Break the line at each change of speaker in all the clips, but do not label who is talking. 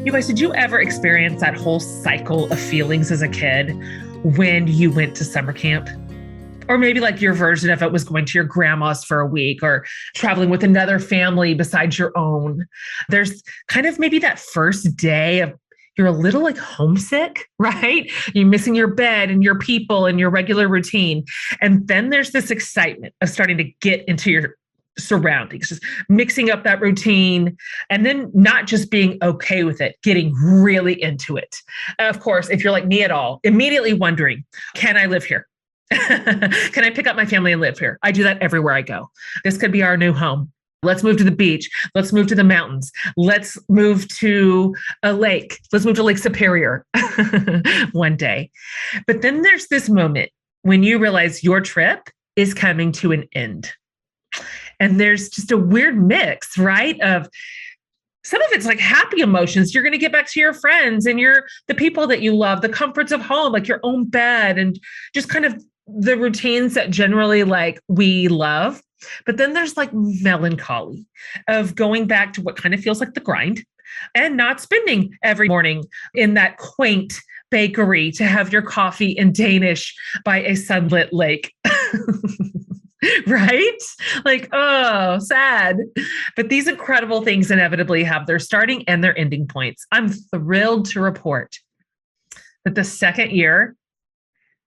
You guys, did you ever experience that whole cycle of feelings as a kid when you went to summer camp? Or maybe like your version of it was going to your grandma's for a week or traveling with another family besides your own. There's kind of maybe that first day of you're a little like homesick, right? You're missing your bed and your people and your regular routine. And then there's this excitement of starting to get into your surroundings, just mixing up that routine, and then not just being okay with it, getting really into it. Of course, if you're like me at all, immediately wondering, can I live here? Can I pick up my family and live here? I do that everywhere I go. This could be our new home. Let's move to the beach. Let's move to the mountains. Let's move to a lake. Let's move to Lake Superior one day. But then there's this moment when you realize your trip is coming to an end. And there's just a weird mix, right? Of some of it's like happy emotions. You're going to get back to your friends and the people that you love, the comforts of home, like your own bed, and just kind of the routines that generally like we love. But then there's like melancholy of going back to what kind of feels like the grind and not spending every morning in that quaint bakery to have your coffee in Danish by a sunlit lake. Right? Like, oh, sad. But these incredible things inevitably have their starting and their ending points. I'm thrilled to report that the second year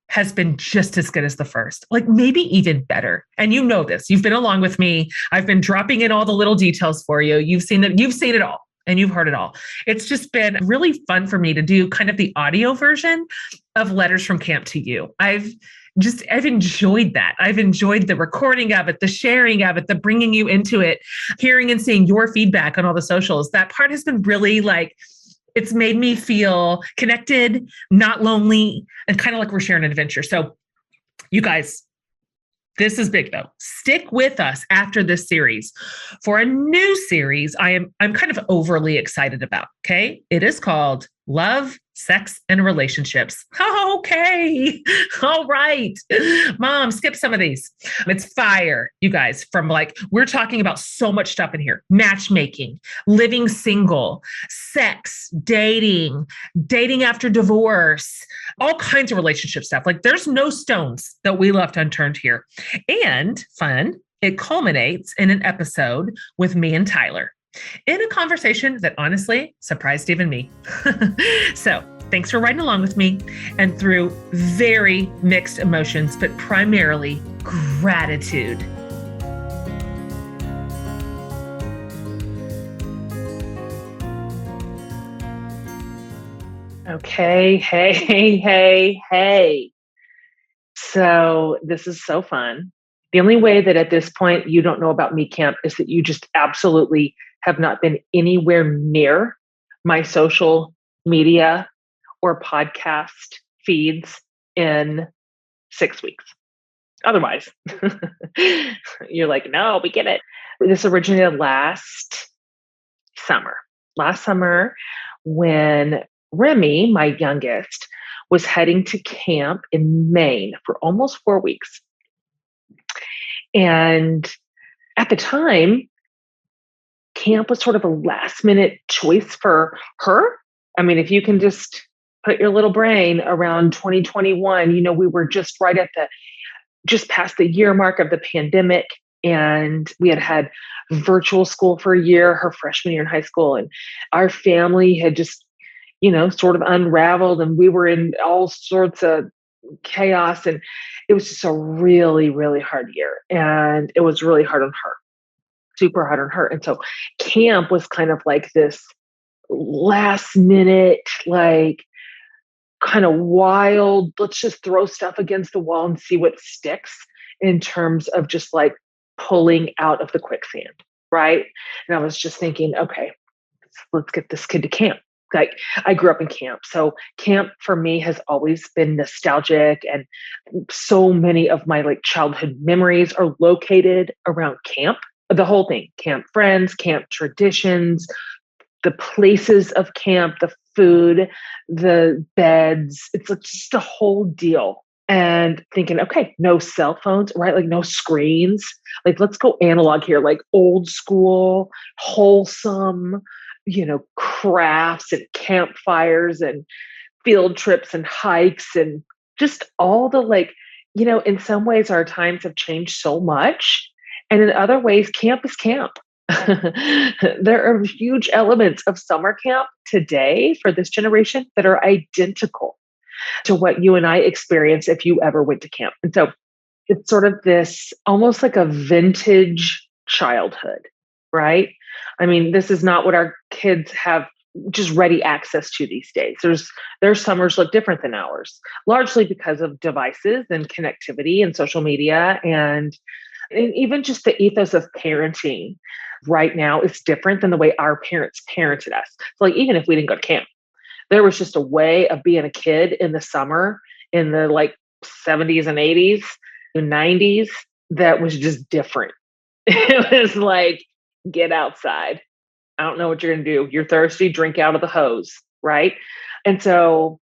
has been just as good as the first, like maybe even better. And you know this, you've been along with me. I've been dropping in all the little details for you. You've seen it all and you've heard it all. It's just been really fun for me to do kind of the audio version of Letters from Camp to You. I've enjoyed that. I've enjoyed the recording of it, the sharing of it, the bringing you into it, hearing and seeing your feedback on all the socials. That part has been really like, it's made me feel connected, not lonely, and kind of like we're sharing an adventure. So you guys, this is big though. Stick with us after this series for a new series I'm kind of overly excited about. Okay. It is called Love, Sex, and Relationships. Okay. All right. Mom, skip some of these. It's fire, you guys, from like, we're talking about so much stuff in here. Matchmaking, living single, sex, dating after divorce, all kinds of relationship stuff. Like there's no stones that we left unturned here. And fun, it culminates in an episode with me and Tyler in a conversation that honestly surprised even me. So thanks for riding along with me and through very mixed emotions, but primarily gratitude. Okay. Hey. So this is so fun. The only way that at this point you don't know about MeCamp is that you just absolutely have not been anywhere near my social media or podcast feeds in 6 weeks. Otherwise, you're like, no, we get it. This originated last summer. Last summer, when Remy, my youngest, was heading to camp in Maine for almost 4 weeks. And at the time, camp was sort of a last minute choice for her. I mean, if you can just put your little brain around 2021, we were just right at just past the year mark of the pandemic. And we had virtual school for a year, her freshman year in high school. And our family had just, sort of unraveled, and we were in all sorts of chaos. And it was just a really, really hard year. And it was really hard on her, super hard on her. And so camp was kind of like this last minute, like kind of wild, let's just throw stuff against the wall and see what sticks in terms of just like pulling out of the quicksand. Right. And I was just thinking, okay, let's get this kid to camp. Like I grew up in camp. So camp for me has always been nostalgic, and so many of my like childhood memories are located around camp. The whole thing, camp friends, camp traditions, the places of camp, the food, the beds. It's like just a whole deal. And thinking, okay, no cell phones, right? Like no screens. Like let's go analog here, like old school, wholesome,
crafts and campfires and field trips and hikes and just all the in some ways our times have changed so much. And in other ways, camp is camp. There are huge elements of summer camp today for this generation that are identical to what you and I experienced if you ever went to camp. And so it's sort of this almost like a vintage childhood, right? I mean, this is not what our kids have just ready access to these days. Their summers look different than ours, largely because of devices and connectivity and social media and even just the ethos of parenting right now is different than the way our parents parented us. So like even if we didn't go to camp, there was just a way of being a kid in the summer in the 70s and 80s and 90s that was just different. It was like, get outside. I don't know what you're going to do. You're thirsty, drink out of the hose, right? And so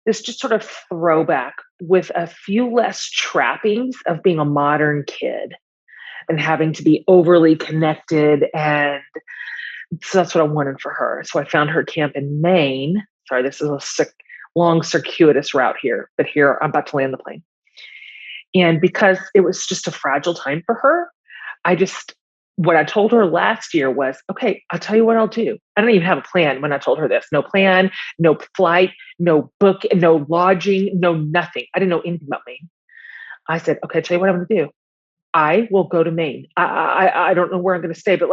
this just sort of throwback with a few less trappings of being a modern kid and having to be overly connected. And so that's what I wanted for her. So I found her camp in Maine. Sorry, this is a long circuitous route here, but here I'm about to land the plane. And because it was just a fragile time for her, what I told her last year was, okay, I'll tell you what I'll do. I don't even have a plan when I told her this. No plan, no flight, no book, no lodging, no nothing. I didn't know anything about Maine. I said, okay, I'll tell you what I'm going to do. I will go to Maine. I don't know where I'm going to stay, but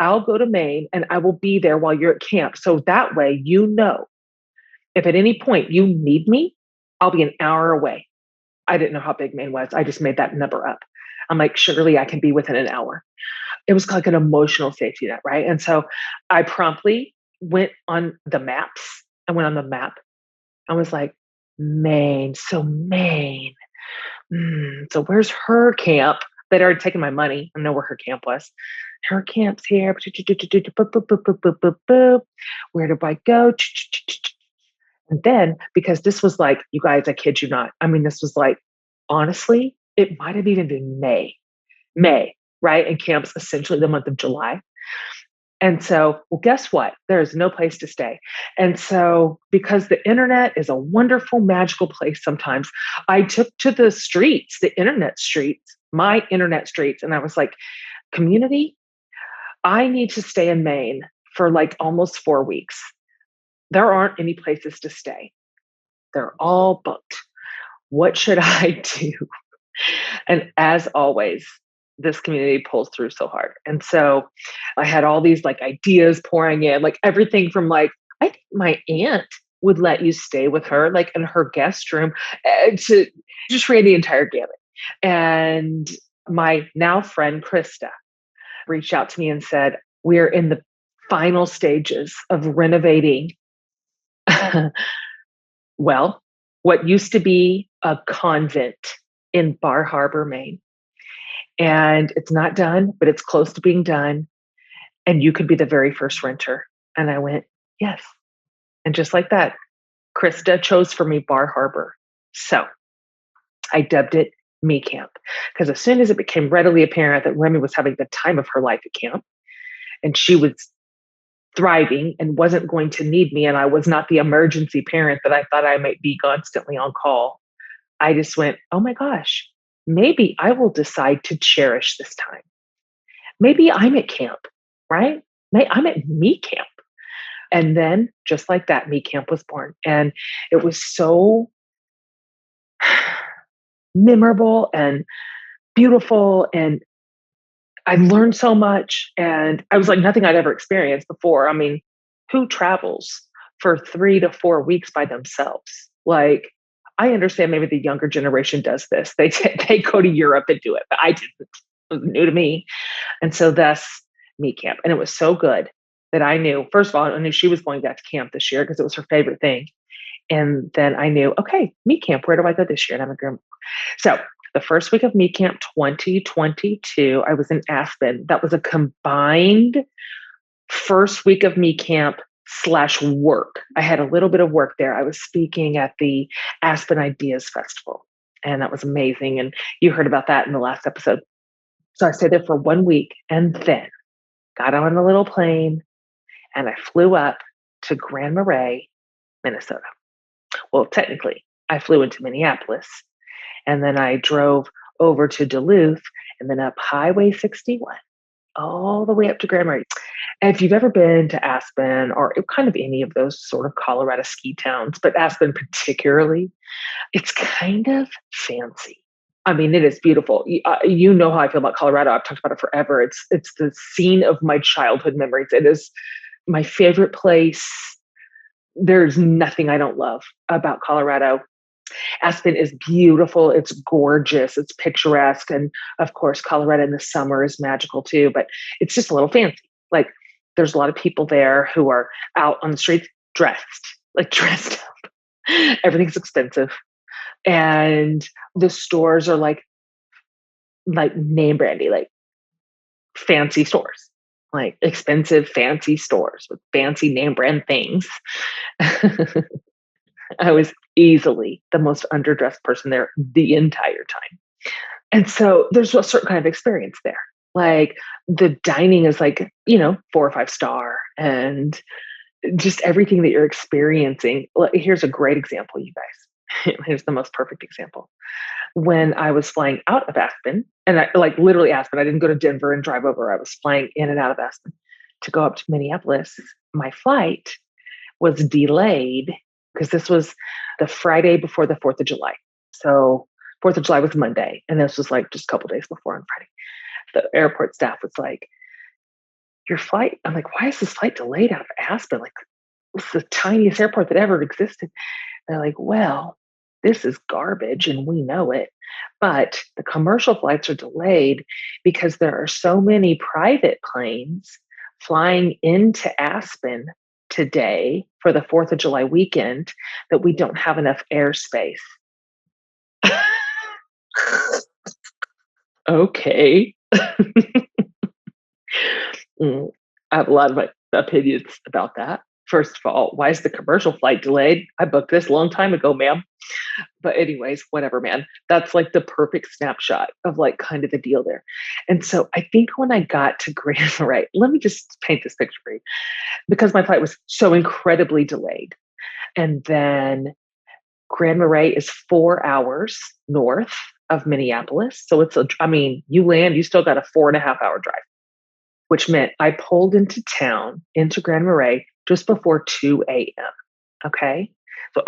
I'll go to Maine and I will be there while you're at camp. So that way, if at any point you need me, I'll be an hour away. I didn't know how big Maine was. I just made that number up. I'm like, surely I can be within an hour. It was like an emotional safety net, right? And so I promptly went on the maps. I went on the map. I was like, Maine. So Maine. So where's her camp? They'd already taken my money. I know where her camp was. Her camp's here. Where do I go? And then, because this was you guys, I kid you not. I mean, this was honestly, it might have even been May, right? And camp's essentially the month of July. And so, well, guess what? There is no place to stay. And so, because the internet is a wonderful, magical place sometimes, I took to the streets, my internet streets. And I was like, community, I need to stay in Maine for almost 4 weeks. There aren't any places to stay. They're all booked. What should I do? And as always, this community pulls through so hard. And so I had all these ideas pouring in, everything from I think my aunt would let you stay with her, in her guest room, to just ran the entire gamut. And my now friend, Krista, reached out to me and said, we're in the final stages of renovating well, what used to be a convent in Bar Harbor, Maine. And it's not done, but it's close to being done. And you could be the very first renter. And I went, yes. And just like that, Krista chose for me Bar Harbor. So I dubbed it MeCamp, because as soon as it became readily apparent that Remy was having the time of her life at camp and she was thriving and wasn't going to need me, and I was not the emergency parent that I thought I might be constantly on call, I just went, oh my gosh, maybe I will decide to cherish this time. Maybe I'm at camp, right? I'm at MeCamp. And then just like that, MeCamp was born. And it was so memorable and beautiful. And I learned so much. And I was like nothing I'd ever experienced before. I mean, who travels for 3 to 4 weeks by themselves? I understand maybe the younger generation does this. They go to Europe and do it, but I didn't. It was new to me. And so thus MeCamp. And it was so good that I knew, first of all, I knew she was going back to camp this year because it was her favorite thing. And then I knew, okay, MeCamp, where do I go this year? And I'm a girl. So the first week of MeCamp 2022, I was in Aspen. That was a combined first week of MeCamp / work. I had a little bit of work there. I was speaking at the Aspen Ideas Festival, and that was amazing. And you heard about that in the last episode. So I stayed there for 1 week and then got on a little plane and I flew up to Grand Marais, Minnesota. Well, technically, I flew into Minneapolis and then I drove over to Duluth and then up Highway 61 all the way up to Grand Marais. And if you've ever been to Aspen or kind of any of those sort of Colorado ski towns, but Aspen particularly, it's kind of fancy. I mean, it is beautiful. You know how I feel about Colorado. I've talked about it forever. It's the scene of my childhood memories. It is my favorite place. There's nothing I don't love about Colorado. Aspen is beautiful. It's gorgeous. It's picturesque. And of course, Colorado in the summer is magical too, but it's just a little fancy. Like there's a lot of people there who are out on the streets dressed up. Everything's expensive. And the stores are like name brandy, like fancy stores, like expensive, fancy stores with fancy name brand things. I was easily the most underdressed person there the entire time. And so there's a certain kind of experience there. Like the dining is like, 4 or 5 star and just everything that you're experiencing. Here's a great example, you guys. Here's the most perfect example. When I was flying out of Aspen, and I like literally Aspen, I didn't go to Denver and drive over. I was flying in and out of Aspen to go up to Minneapolis. My flight was delayed because this was the Friday before the 4th of July. So 4th of July was Monday. And this was like just a couple days before on Friday. The airport staff was like, your flight, I'm like, why is this flight delayed out of Aspen? Like, it's the tiniest airport that ever existed. And they're like, well, this is garbage and we know it. But the commercial flights are delayed because there are so many private planes flying into Aspen today for the 4th of July weekend that we don't have enough airspace. Okay. I have a lot of opinions about that. First of all, why is the commercial flight delayed? I booked this a long time ago, ma'am. But anyways, whatever, man. That's like the perfect snapshot of like kind of the deal there. And so I think when I got to Grand Marais, let me just paint this picture for you, because my flight was so incredibly delayed. And then Grand Marais is 4 hours north of Minneapolis. So you land, you still got a 4.5 hour drive, which meant I pulled into town, into Grand Marais, just before 2 a.m. Okay. So,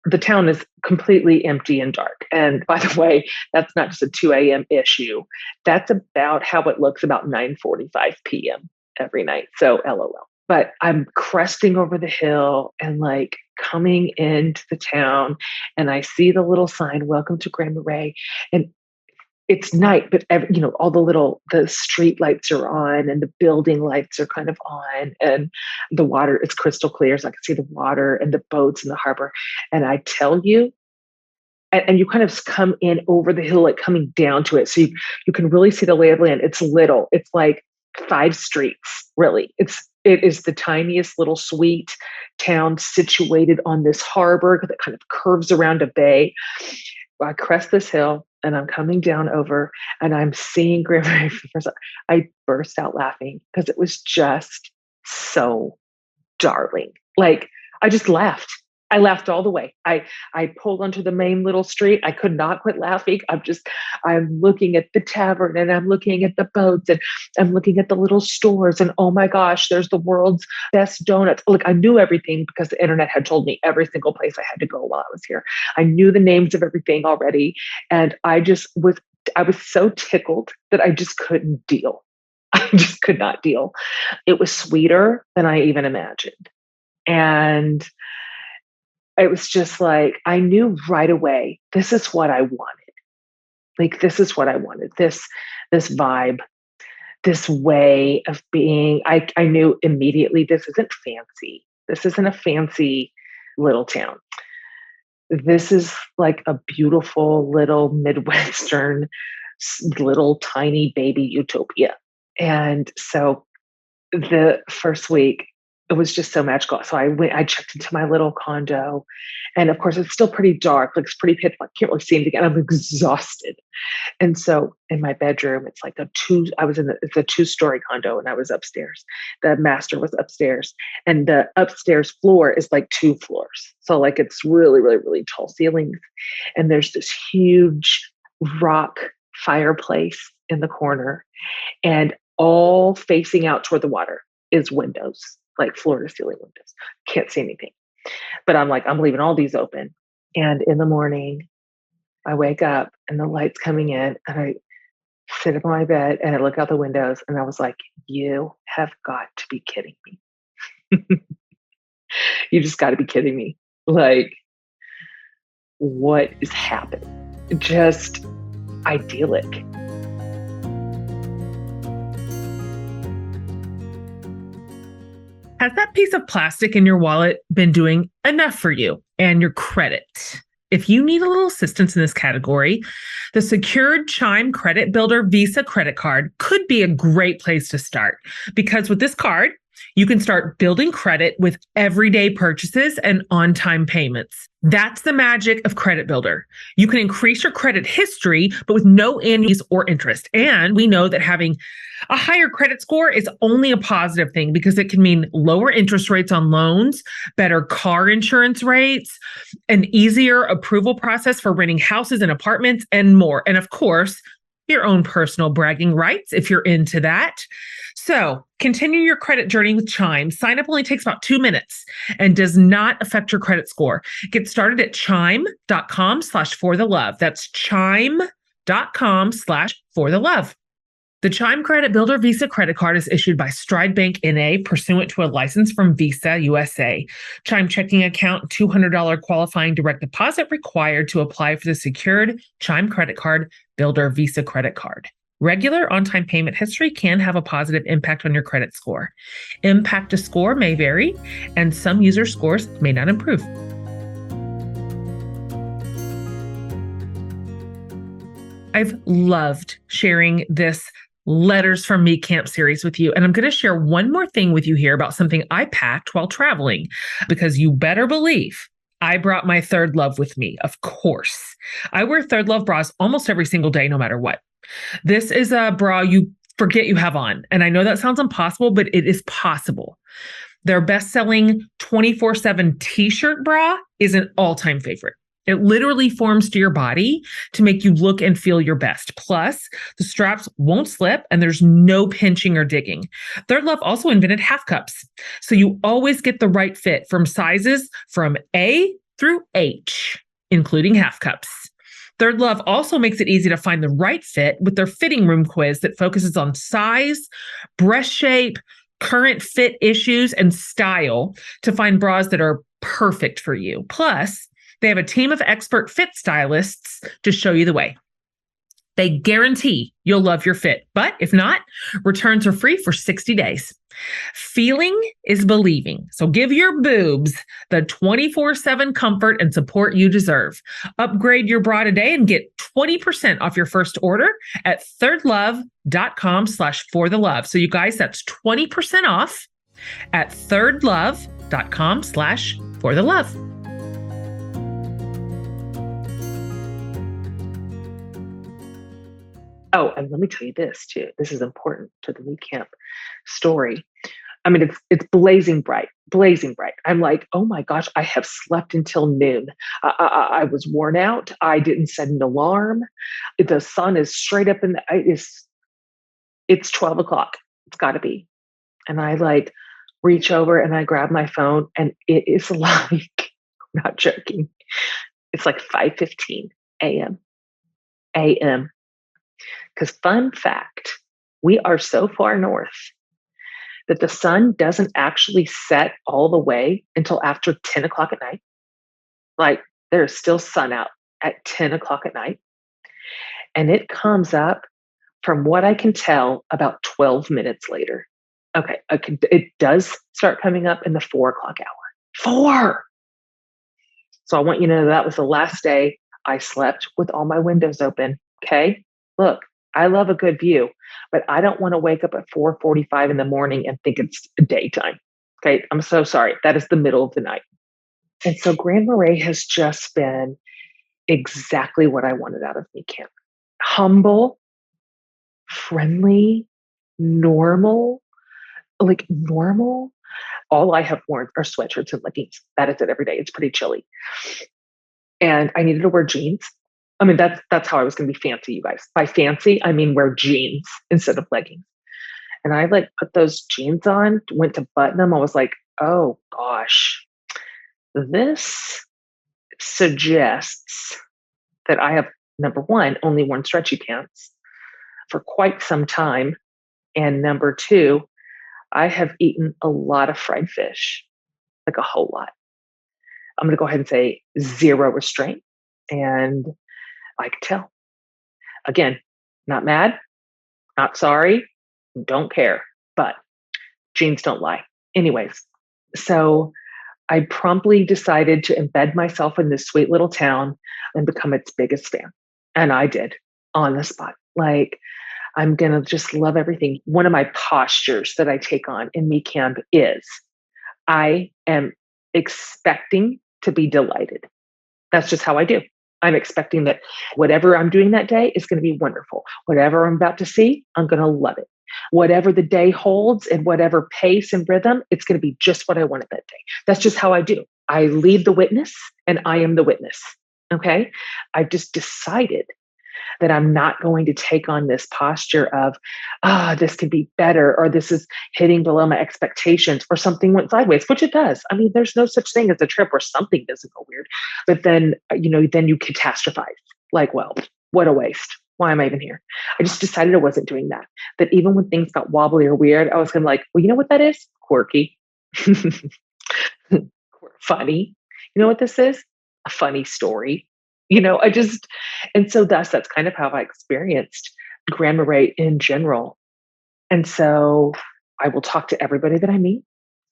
the town is completely empty and dark. And by the way, that's not just a 2 a.m. issue. That's about how it looks about 9:45 p.m. every night. So LOL. But I'm cresting over the hill and like coming into the town and I see the little sign, welcome to Grand Marais. And it's night, but all the street lights are on and the building lights are kind of on and the water, it's crystal clear. So I can see the water and the boats in the harbor. And I tell you, and you kind of come in over the hill, like coming down to it. So you can really see the lay of the land. It's little, it's like 5 streets, really. It is the tiniest little sweet town situated on this harbor that kind of curves around a bay. I crest this hill and I'm coming down over and I'm seeing Grand Marais for the first time. I burst out laughing because it was just so darling. Like I just laughed. I laughed all the way. I pulled onto the main little street. I could not quit laughing. I'm looking at the tavern and I'm looking at the boats and I'm looking at the little stores and oh my gosh, there's the world's best donuts. Look, I knew everything because the internet had told me every single place I had to go while I was here. I knew the names of everything already. And I was so tickled that I just couldn't deal. I just could not deal. It was sweeter than I even imagined. And it was just like, I knew right away, this is what I wanted. Like, this is what I wanted. This vibe, this way of being. I knew immediately this isn't fancy. This isn't a fancy little town. This is like a beautiful little Midwestern, little tiny baby utopia. And so the first week, it was just so magical. So I checked into my little condo, and of course it's still pretty dark. Like it's pretty pitch black. Can't really see anything. And I'm exhausted. And so in my bedroom, it's like it's a 2-story condo and I was upstairs. The master was upstairs and the upstairs floor is like 2 floors. So like it's really, really, really tall ceilings. And there's this huge rock fireplace in the corner, and all facing out toward the water is windows, like floor to ceiling windows. Can't see anything. But I'm like, I'm leaving all these open. And in the morning, I wake up and the light's coming in, and I sit up on my bed and I look out the windows, and I was like, you have got to be kidding me. You just got to be kidding me. Like, what is happening? Just idyllic.
Has that piece of plastic in your wallet been doing enough for you and your credit? If you need a little assistance in this category, the secured Chime Credit Builder Visa credit card could be a great place to start, because with this card, you can start building credit with everyday purchases and on-time payments. That's the magic of Credit Builder. You can increase your credit history, but with no annual fees or interest. And we know that having a higher credit score is only a positive thing, because it can mean lower interest rates on loans, better car insurance rates, an easier approval process for renting houses and apartments, and more. And of course, your own personal bragging rights if you're into that. So continue your credit journey with Chime. Sign up only takes about 2 minutes and does not affect your credit score. Get started at chime.com/forthelove. That's chime.com/forthelove. The Chime Credit Builder Visa credit card is issued by Stride Bank NA pursuant to a license from Visa USA. Chime checking account, $200 qualifying direct deposit required to apply for the secured Chime Credit Card Builder Visa credit card. Regular on-time payment history can have a positive impact on your credit score. Impact to score may vary, and some user scores may not improve. I've loved sharing this Letters from MeCamp series with you. And I'm going to share one more thing with you here about something I packed while traveling, because you better believe I brought my Third Love with me. Of course, I wear Third Love bras almost every single day, no matter what. This is a bra you forget you have on. And I know that sounds impossible, but it is possible. Their best-selling 24/7 t-shirt bra is an all-time favorite. It literally forms to your body to make you look and feel your best. Plus, the straps won't slip and there's no pinching or digging. Third Love also invented half cups, so you always get the right fit from sizes from A through H, including half cups. Third Love also makes it easy to find the right fit with their fitting room quiz that focuses on size, breast shape, current fit issues, and style to find bras that are perfect for you. Plus, they have a team of expert fit stylists to show you the way. They guarantee you'll love your fit, but if not, returns are free for 60 days. Feeling is believing. So give your boobs the 24/7 comfort and support you deserve. Upgrade your bra today and get 20% off your first order at thirdlove.com/forthelove. So you guys, that's 20% off at thirdlove.com/forthelove.
Oh, and let me tell you this too. This is important to the MeCamp story. I mean, it's blazing bright, blazing bright. I'm like, oh my gosh, I have slept until noon. I was worn out. I didn't set an alarm. The sun is straight up in it's 12 o'clock. It's got to be. And I like reach over and I grab my phone, and it is like, I'm not joking. It's like 5:15 a.m. Because fun fact, we are so far north that the sun doesn't actually set all the way until after 10 o'clock at night. Like there's still sun out at 10 o'clock at night. And it comes up, from what I can tell, about 12 minutes later. Okay, it does start coming up in the 4 o'clock hour. 4! So I want you to know that was the last day I slept with all my windows open. Okay, look. I love a good view, but I don't want to wake up at 4:45 in the morning and think it's daytime. Okay. I'm so sorry. That is the middle of the night. And so Grand Marais has just been exactly what I wanted out of MeCamp. Humble, friendly, normal, like normal. All I have worn are sweatshirts and leggings. That is it every day. It's pretty chilly. And I needed to wear jeans. I mean, that's how I was gonna be fancy, you guys. By fancy, I mean wear jeans instead of leggings. And I like put those jeans on, went to button them. I was like, oh gosh, this suggests that I have, number one, only worn stretchy pants for quite some time. And number two, I have eaten a lot of fried fish, like a whole lot. I'm going to go ahead and say zero restraint. And I can tell. Again, not mad, not sorry, don't care, but genes don't lie. Anyways, so I promptly decided to embed myself in this sweet little town and become its biggest fan. And I did on the spot. Like, I'm going to just love everything. One of my postures that I take on in MeCamp is I am expecting to be delighted. That's just how I do. I'm expecting that whatever I'm doing that day is going to be wonderful. Whatever I'm about to see, I'm going to love it. Whatever the day holds and whatever pace and rhythm, it's going to be just what I wanted that day. That's just how I do. I lead the witness and I am the witness. Okay. I've just decided that I'm not going to take on this posture of, this could be better, or this is hitting below my expectations, or something went sideways, which it does. I mean, there's no such thing as a trip where something doesn't go weird. But then, then you catastrophize. Like, well, what a waste. Why am I even here? I just decided I wasn't doing that. That even when things got wobbly or weird, I was going to like, well, you know what that is? Quirky. Funny. You know what this is? A funny story. And so that's kind of how I experienced Grand Marais in general. And so I will talk to everybody that I meet.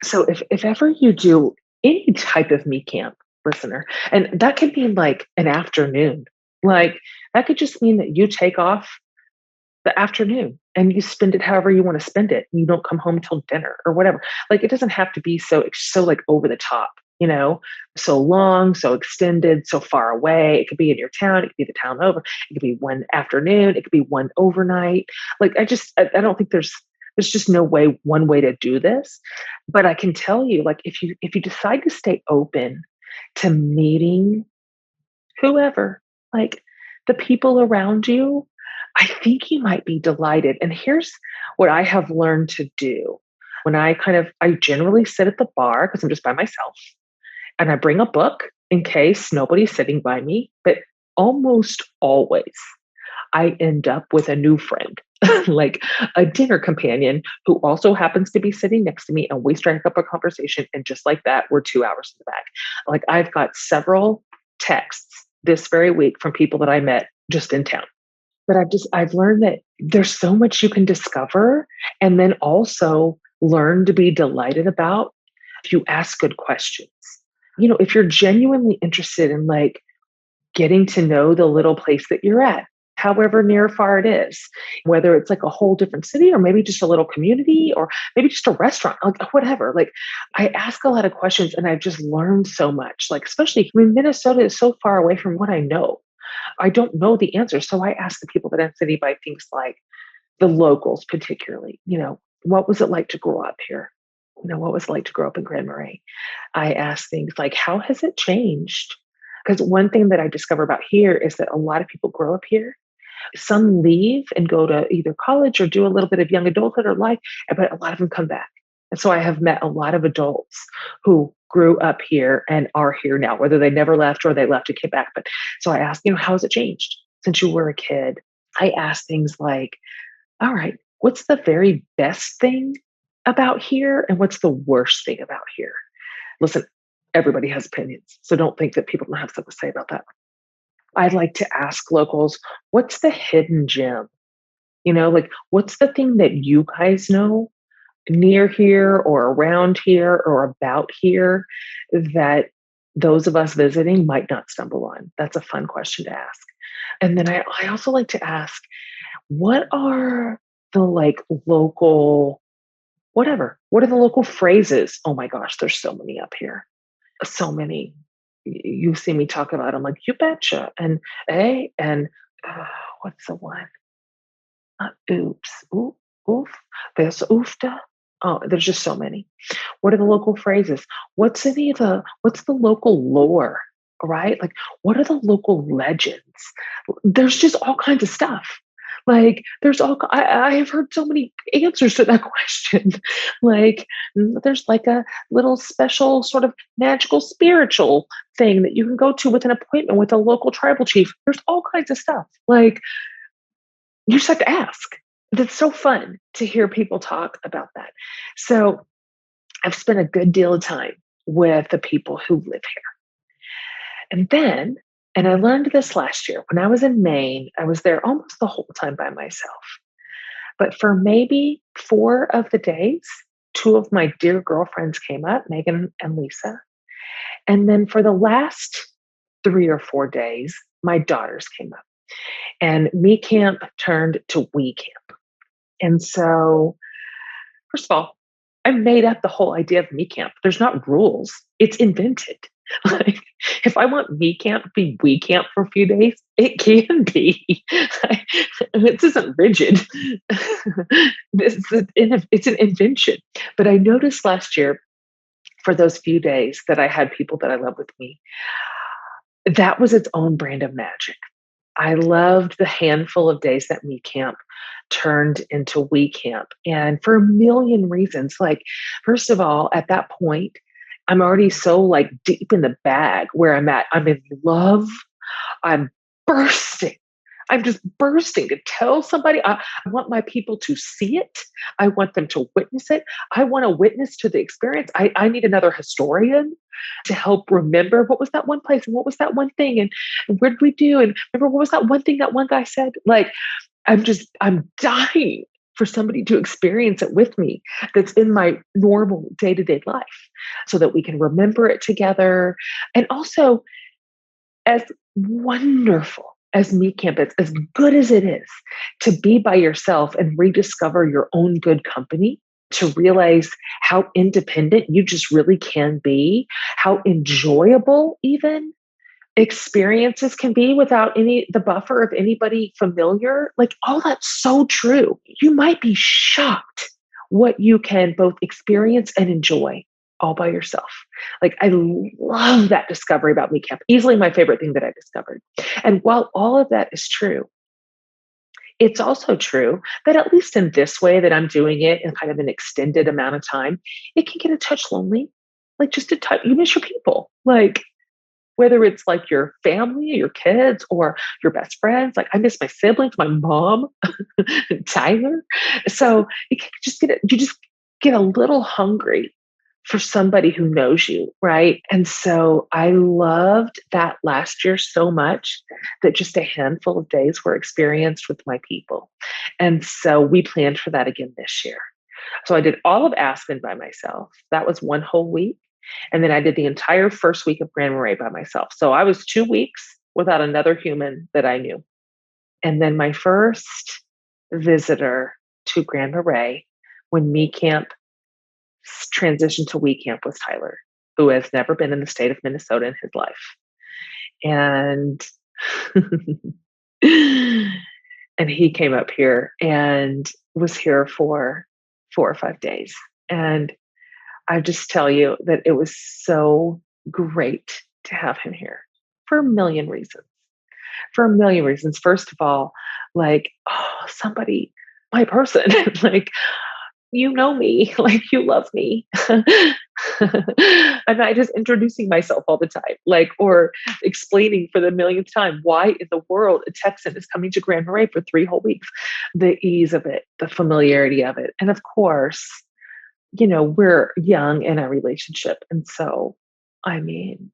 So if ever you do any type of MeCamp, listener, and that could mean like an afternoon, like that could just mean that you take off the afternoon and you spend it however you want to spend it. You don't come home till dinner or whatever. Like it doesn't have to be so like over the top, so long, so extended, so far away. It could be in your town. It could be the town over. It could be one afternoon. It could be one overnight. Like I don't think there's just no one way to do this. But I can tell you, like if you decide to stay open to meeting whoever, like the people around you, I think you might be delighted. And here's what I have learned to do. When I generally sit at the bar because I'm just by myself and I bring a book in case nobody's sitting by me, but almost always I end up with a new friend, like a dinner companion who also happens to be sitting next to me, and we strike up a conversation. And just like that, we're 2 hours in the back. Like I've got several texts this very week from people that I met just in town. But I've learned that there's so much you can discover and then also learn to be delighted about if you ask good questions. If you're genuinely interested in like getting to know the little place that you're at, however near or far it is, whether it's like a whole different city or maybe just a little community or maybe just a restaurant, like whatever. Like I ask a lot of questions and I've just learned so much, like especially when Minnesota is so far away from what I know. I don't know the answer. So I ask the people that I'm sitting by things like the locals, particularly, what was it like to grow up here? What was it like to grow up in Grand Marais? I ask things like, how has it changed? Because one thing that I discover about here is that a lot of people grow up here. Some leave and go to either college or do a little bit of young adulthood or life, but a lot of them come back. And so I have met a lot of adults who grew up here and are here now, whether they never left or they left and came back. But so I asked, how has it changed since you were a kid? I asked things like, all right, what's the very best thing about here? And what's the worst thing about here? Listen, everybody has opinions. So don't think that people don't have something to say about that. I'd like to ask locals, what's the hidden gem? Like what's the thing that you guys know near here or around here or about here that those of us visiting might not stumble on? That's a fun question to ask. And then I also like to ask, what are the like local whatever. What are the local phrases? Oh my gosh, there's so many up here. So many. You see me talk about them like, you betcha. And hey, and what's the one? Oops. Ooh, oof. There's oofta. Oh, there's just so many. What are the local phrases? What's the local lore? Right? Like, what are the local legends? There's just all kinds of stuff. Like, I have heard so many answers to that question. Like, there's like a little special sort of magical spiritual thing that you can go to with an appointment with a local tribal chief. There's all kinds of stuff. Like, you just have to ask. It's so fun to hear people talk about that. So I've spent a good deal of time with the people who live here. And then, and I learned this last year when I was in Maine, I was there almost the whole time by myself. But for maybe 4 of the days, two of my dear girlfriends came up, Megan and Lisa. And then for the last 3 or 4 days, my daughters came up. And MeCamp turned to WeCamp. And so, first of all, I made up the whole idea of MeCamp. There's not rules. It's invented. Like, if I want MeCamp to be WeCamp for a few days, it can be. This isn't rigid. It's an invention. But I noticed last year, for those few days that I had people that I love with me, that was its own brand of magic. I loved the handful of days that MeCamp turned into WeCamp. And for a million reasons. Like, first of all, at that point, I'm already so like deep in the bag where I'm at. I'm in love. I'm bursting. I'm just bursting to tell somebody. I want my people to see it. I want them to witness it. I want to witness to the experience. I need another historian to help remember what was that one place and what was that one thing and where did we do and remember what was that one thing that one guy said. Like, I'm dying for somebody to experience it with me that's in my normal day-to-day life so that we can remember it together. And also, as wonderful as MeCamp is, as good as it is to be by yourself and rediscover your own good company, to realize how independent you just really can be, how enjoyable even experiences can be without the buffer of anybody familiar. Like, all that's so true. You might be shocked what you can both experience and enjoy all by yourself. Like, I love that discovery about MeCamp. Easily my favorite thing that I discovered. And while all of that is true, it's also true that at least in this way that I'm doing it in kind of an extended amount of time, it can get a touch lonely. Like, just a touch, you miss your people. Like, whether it's like your family, your kids, or your best friends. Like, I miss my siblings, my mom, Tyler. So you just get a little hungry for somebody who knows you, right? And so I loved that last year so much that just a handful of days were experienced with my people. And so we planned for that again this year. So I did all of Aspen by myself. That was one whole week. And then I did the entire first week of Grand Marais by myself. So I was 2 weeks without another human that I knew. And then my first visitor to Grand Marais when MeCamp transitioned to WeCamp was Tyler, who has never been in the state of Minnesota in his life. And and he came up here and was here for 4 or 5 days. And I just tell you that it was so great to have him here for a million reasons. For a million reasons. First of all, like, oh, somebody, my person, like, you know me, like, you love me. I'm not just introducing myself all the time, like, or explaining for the millionth time why in the world a Texan is coming to Grand Marais for 3 whole weeks. The ease of it, the familiarity of it. And of course, we're young in our relationship. And so, I mean,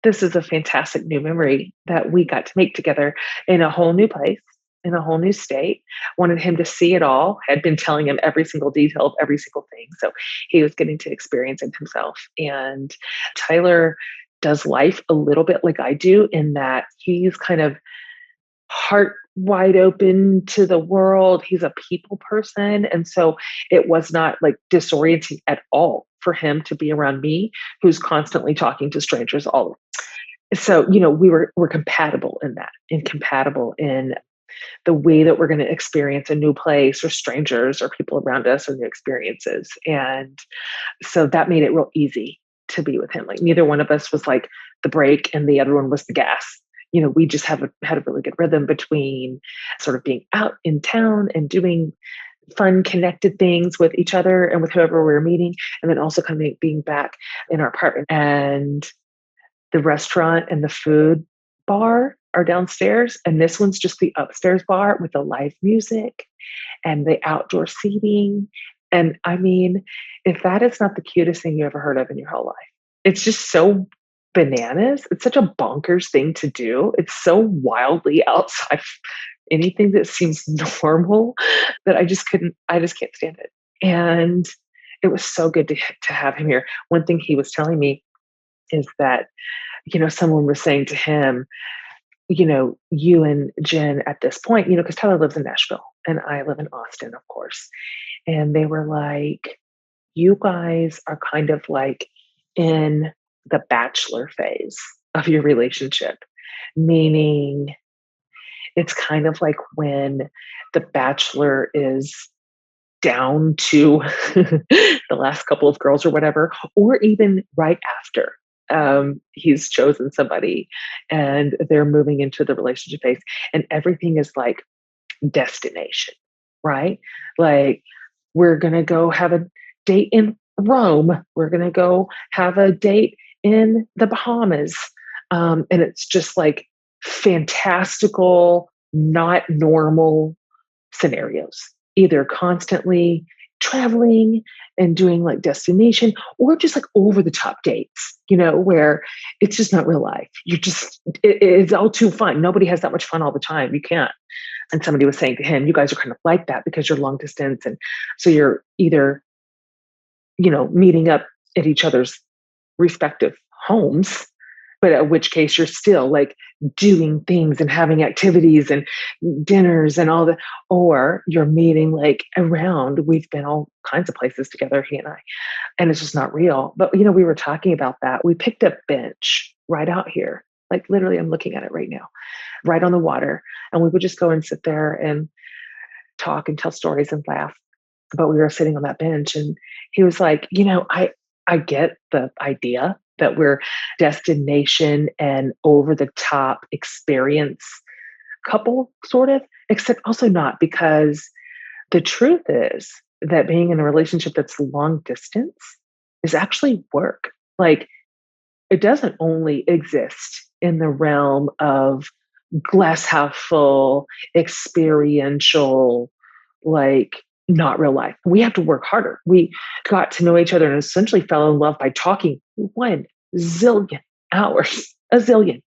this is a fantastic new memory that we got to make together in a whole new place, in a whole new state. Wanted him to see it all, had been telling him every single detail of every single thing. So he was getting to experience it himself. And Tyler does life a little bit like I do in that he's kind of heart wide open to the world. He's a people person. And so it was not like disorienting at all for him to be around me, who's constantly talking to strangers all. So, we're compatible in that and compatible in the way that we're going to experience a new place or strangers or people around us or new experiences. And so that made it real easy to be with him. Like neither one of us was like the brake and the other one was the gas. We just had a really good rhythm between sort of being out in town and doing fun, connected things with each other and with whoever we were meeting, and then also kind of being back in our apartment. And the restaurant and the food bar are downstairs, and this one's just the upstairs bar with the live music and the outdoor seating. And I mean, if that is not the cutest thing you ever heard of in your whole life, it's just so bananas. It's such a bonkers thing to do. It's so wildly outside of anything that seems normal that I just can't stand it. And it was so good to have him here. One thing he was telling me is that, someone was saying to him, you and Jen at this point, because Tyler lives in Nashville and I live in Austin, of course. And they were like, you guys are kind of like in the bachelor phase of your relationship, meaning it's kind of like when the bachelor is down to the last couple of girls or whatever, or even right after he's chosen somebody and they're moving into the relationship phase, and everything is like destination, right? Like, we're going to go have a date in Rome. We're going to go have a date in the Bahamas. And it's just like fantastical, not normal scenarios, either constantly traveling and doing like destination or just like over the top dates, where it's just not real life. It's all too fun. Nobody has that much fun all the time. You can't. And somebody was saying to him, you guys are kind of like that because you're long distance. And so you're either, meeting up at each other's respective homes, but at which case you're still like doing things and having activities and dinners and all that, or you're meeting like around. We've been all kinds of places together, he and I, and it's just not real. But, we were talking about that. We picked a bench right out here. Like literally, I'm looking at it right now, right on the water. And we would just go and sit there and talk and tell stories and laugh. But we were sitting on that bench and he was like, I get the idea that we're destination and over the top experience couple, sort of, except also not, because the truth is that being in a relationship that's long distance is actually work. Like, it doesn't only exist in the realm of glass half full, experiential, like not real life. We have to work harder. We got to know each other and essentially fell in love by talking 1 zillion hours, a zillion.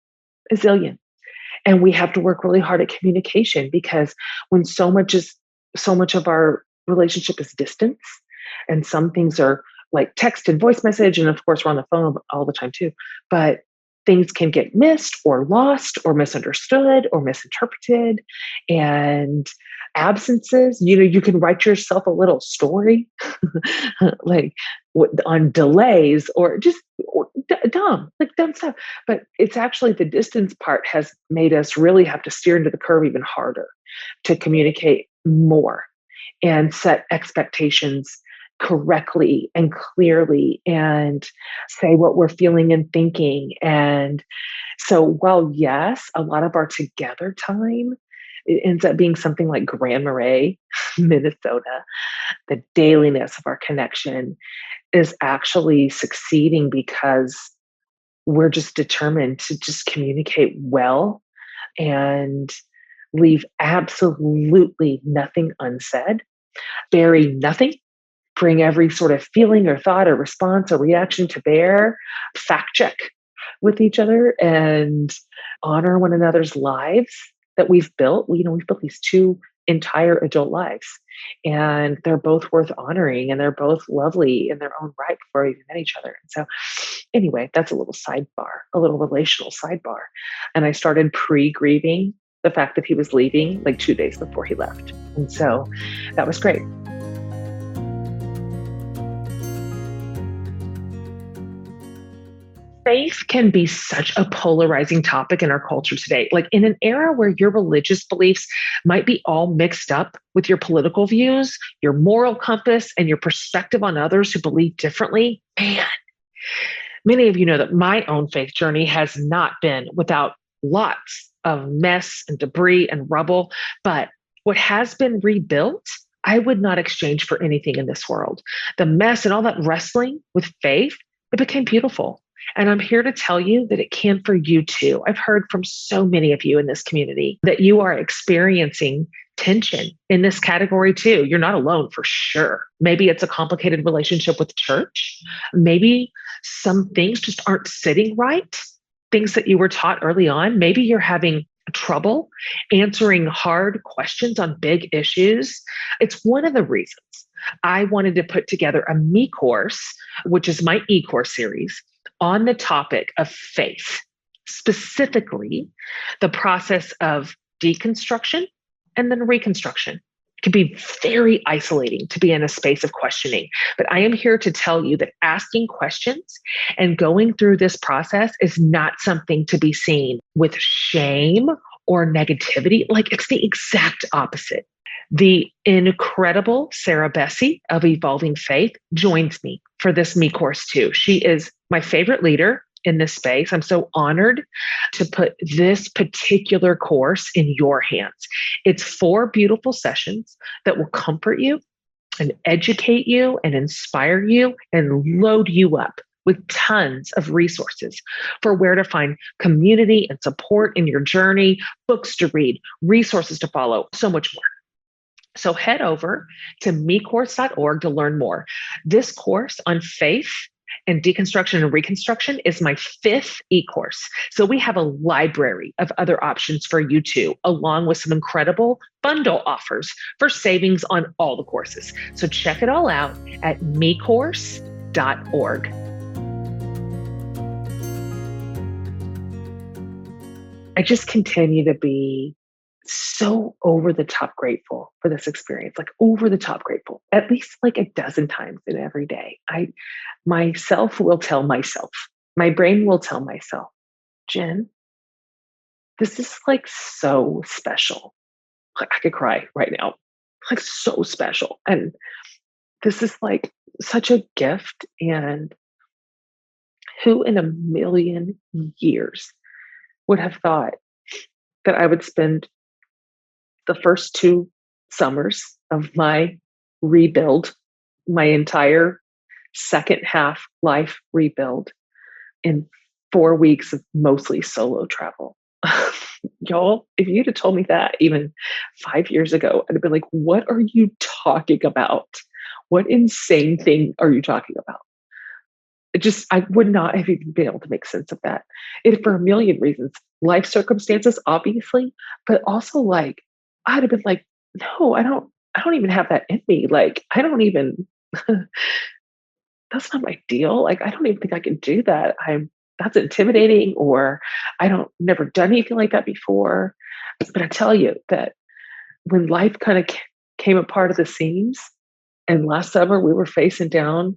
And we have to work really hard at communication, because when so much of our relationship is distance, and some things are like text and voice message, and of course we're on the phone all the time too, but things can get missed or lost or misunderstood or misinterpreted. And absences, you can write yourself a little story like on delays or just dumb stuff. But it's actually the distance part has made us really have to steer into the curve even harder to communicate more and set expectations correctly and clearly and say what we're feeling and thinking. And so while yes, a lot of our together time, it ends up being something like Grand Marais, Minnesota, the dailiness of our connection is actually succeeding because we're just determined to just communicate well and leave absolutely nothing unsaid, bury nothing, bring every sort of feeling or thought or response or reaction to bear, fact check with each other, and honor one another's lives that we've built. We've built these 2 entire adult lives, and they're both worth honoring, and they're both lovely in their own right before we even met each other. And so anyway, that's a little sidebar, a little relational sidebar. And I started pre-grieving the fact that he was leaving like 2 days before he left. And so that was great. Faith can be such a polarizing topic in our culture today. Like in an era where your religious beliefs might be all mixed up with your political views, your moral compass, and your perspective on others who believe differently, man, many of you know that my own faith journey has not been without lots of mess and debris and rubble. But what has been rebuilt, I would not exchange for anything in this world. The mess and all that wrestling with faith, it became beautiful. And I'm here to tell you that it can for you too. I've heard from so many of you in this community that you are experiencing tension in this category too. You're not alone for sure. Maybe it's a complicated relationship with church. Maybe some things just aren't sitting right, things that you were taught early on. Maybe you're having trouble answering hard questions on big issues. It's one of the reasons I wanted to put together a Me course, which is my e-course series, on the topic of faith, specifically the process of deconstruction and then reconstruction. It can be very isolating to be in a space of questioning, but I am here to tell you that asking questions and going through this process is not something to be seen with shame or negativity. Like it's the exact opposite. The incredible Sarah Bessey of Evolving Faith joins me for this Me course too. She is my favorite leader in this space. I'm so honored to put this particular course in your hands. It's 4 beautiful sessions that will comfort you and educate you and inspire you and load you up with tons of resources for where to find community and support in your journey, books to read, resources to follow, so much more. So head over to mecourse.org to learn more. This course on faith and deconstruction and reconstruction is my 5th e-course. So we have a library of other options for you too, along with some incredible bundle offers for savings on all the courses. So check it all out at mecourse.org. I just continue to be so over the top grateful for this experience, like over the top grateful, at least like a dozen times in every day. Myself will tell myself, my brain will tell myself, Jen, this is like so special. Like I could cry right now, like so special. And this is like such a gift. And who in a million years would have thought that I would spend the first 2 summers of my rebuild, my entire second half life rebuild, in 4 weeks of mostly solo travel. Y'all, if you'd have told me that even 5 years ago, I'd have been like, what are you talking about? What insane thing are you talking about? I would not have even been able to make sense of that. It for a million reasons, life circumstances, obviously, but also like, I'd have been like, no, I don't even have that in me. Like, I don't even, that's not my deal. Like, I don't even think I can do that. That's intimidating, or never done anything like that before. But I tell you that when life kind of came apart at the seams, and last summer we were facing down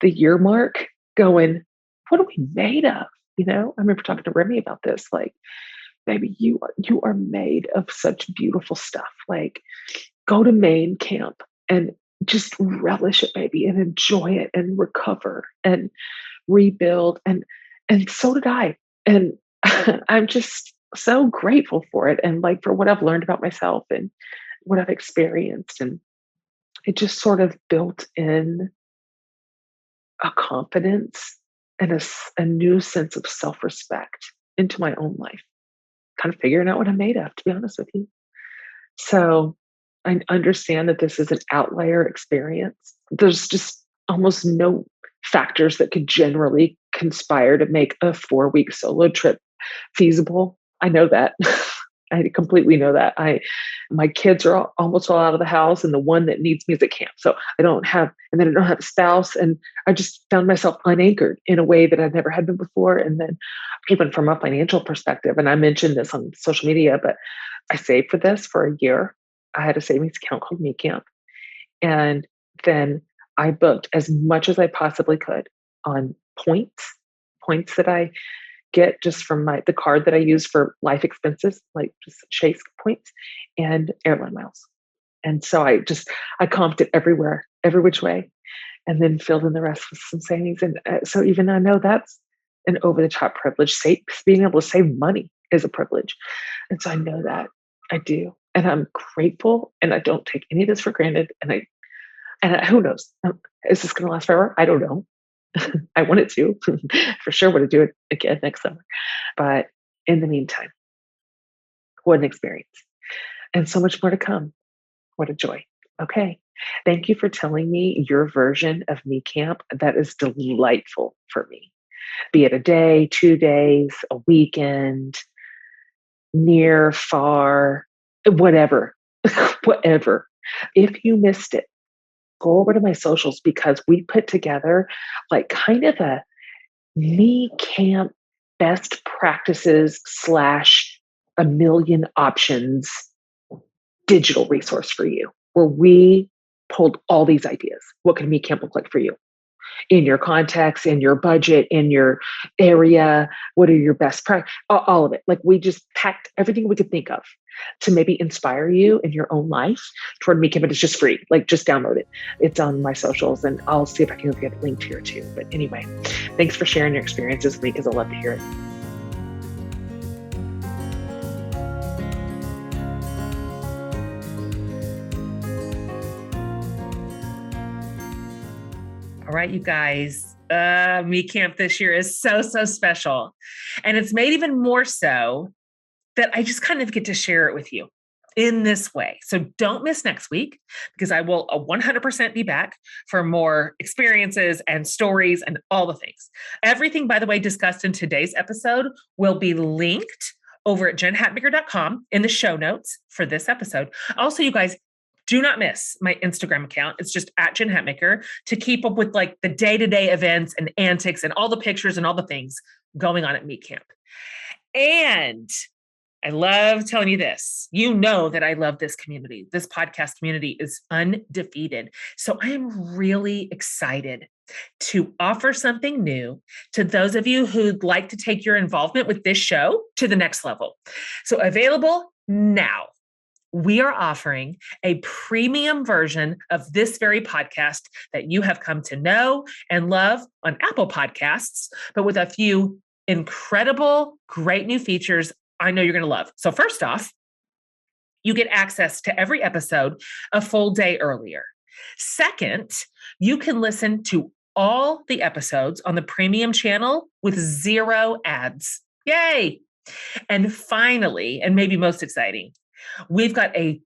the year mark going, what are we made of? You know, I remember talking to Remy about this, like, baby, you are made of such beautiful stuff. Like, go to MeCamp and just relish it, baby, and enjoy it and recover and rebuild. And so did I. And I'm just so grateful for it. And like for what I've learned about myself and what I've experienced. And it just sort of built in a confidence and a new sense of self-respect into my own life. Kind of figuring out what I'm made of, to be honest with you. So I understand that this is an outlier experience. There's just almost no factors that could generally conspire to make a 4-week solo trip feasible. I know that. I completely know that. My kids are almost all out of the house, and the one that needs me is at camp. So I don't have, and then I don't have a spouse, and I just found myself unanchored in a way that I've never had been before. And then even from a financial perspective, and I mentioned this on social media, but I saved for this for a year. I had a savings account called MeCamp, and then I booked as much as I possibly could on points that I get just from the card that I use for life expenses, like just Chase points and airline miles. And so I comped it everywhere, every which way, and then filled in the rest with some savings. And so even I know that's an over the top privilege. Being able to save money is a privilege. And so I know that I do. And I'm grateful, and I don't take any of this for granted. Who knows? Is this going to last forever? I don't know. I want it to. For sure want to do it again next summer. But in the meantime, what an experience. And so much more to come. What a joy. Okay. Thank you for telling me your version of MeCamp. That is delightful for me. Be it a day, 2 days, a weekend, near, far, whatever, whatever. If you missed it, go over to my socials, because we put together like kind of a MeCamp best practices / a million options digital resource for you, where we pulled all these ideas. What can MeCamp look like for you in your context, in your budget, in your area? What are your best practices? All of it. Like, we just packed everything we could think of to maybe inspire you in your own life toward MeCamp. But it's just free. Like, just download it. It's on my socials, and I'll see if I can get it linked here too. But anyway, thanks for sharing your experiences with me, because I love to hear it.
All right, you guys, MeCamp this year is so, so special. And it's made even more so that I just kind of get to share it with you in this way. So don't miss next week, because I will 100% be back for more experiences and stories and all the things. Everything, by the way, discussed in today's episode will be linked over at jenhatmaker.com in the show notes for this episode. Also, you guys, do not miss my Instagram account. It's just at Jen Hatmaker, to keep up with like the day-to-day events and antics and all the pictures and all the things going on at MeCamp. And I love telling you this. You know that I love this community. This podcast community is undefeated. So I am really excited to offer something new to those of you who'd like to take your involvement with this show to the next level. So available now. We are offering a premium version of this very podcast that you have come to know and love on Apple Podcasts, but with a few incredible, great new features I know you're going to love. So first off, you get access to every episode a full day earlier. Second, you can listen to all the episodes on the premium channel with 0 ads. Yay! And finally, and maybe most exciting, we've got a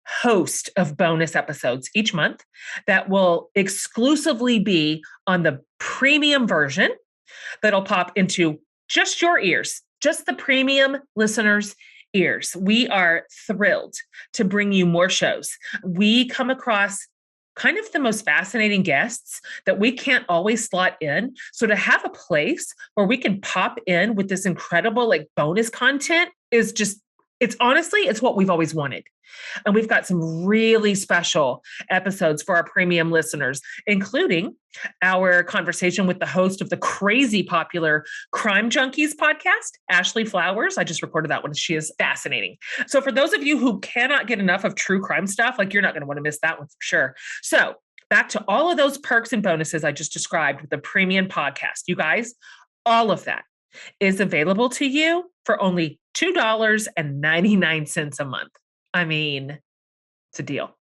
host of bonus episodes each month that will exclusively be on the premium version that'll pop into just your ears, just the premium listeners' ears. We are thrilled to bring you more shows. We come across kind of the most fascinating guests that we can't always slot in. So to have a place where we can pop in with this incredible like bonus content is just, it's what we've always wanted. And we've got some really special episodes for our premium listeners, including our conversation with the host of the crazy popular Crime Junkies podcast, Ashley Flowers. I just recorded that one. She is fascinating. So for those of you who cannot get enough of true crime stuff, like, you're not going to want to miss that one for sure. So back to all of those perks and bonuses I just described with the premium podcast. You guys, all of that is available to you for only $2.99 a month. I mean, it's a deal.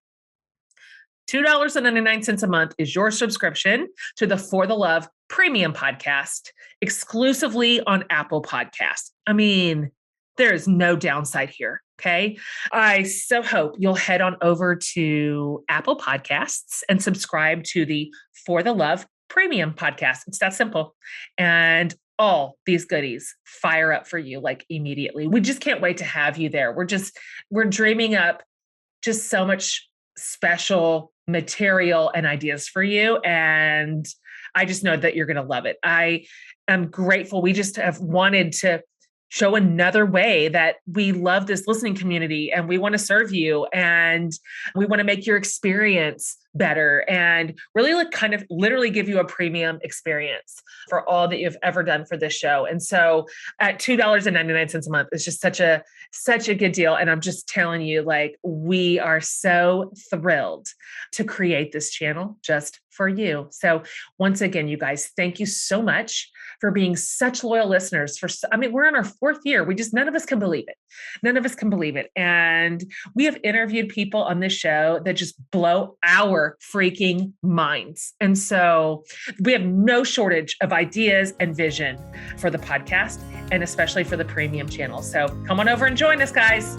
$2.99 a month is your subscription to the For the Love premium podcast exclusively on Apple Podcasts. I mean, there is no downside here. Okay. I so hope you'll head on over to Apple Podcasts and subscribe to the For the Love premium podcast. It's that simple. And all these goodies fire up for you like immediately. We just can't wait to have you there. We're dreaming up just so much special material and ideas for you. And I just know that you're going to love it. I am grateful. We just have wanted to show another way that we love this listening community and we want to serve you and we want to make your experience better and really like kind of literally give you a premium experience for all that you've ever done for this show. And so at $2.99 a month, it's just such a good deal. And I'm just telling you, like, we are so thrilled to create this channel just for you. So once again, you guys, thank you so much for being such loyal listeners. We're in our 4th year. None of us can believe it. None of us can believe it. And we have interviewed people on this show that just blow our freaking minds. And so we have no shortage of ideas and vision for the podcast and especially for the premium channel. So come on over and join us, guys.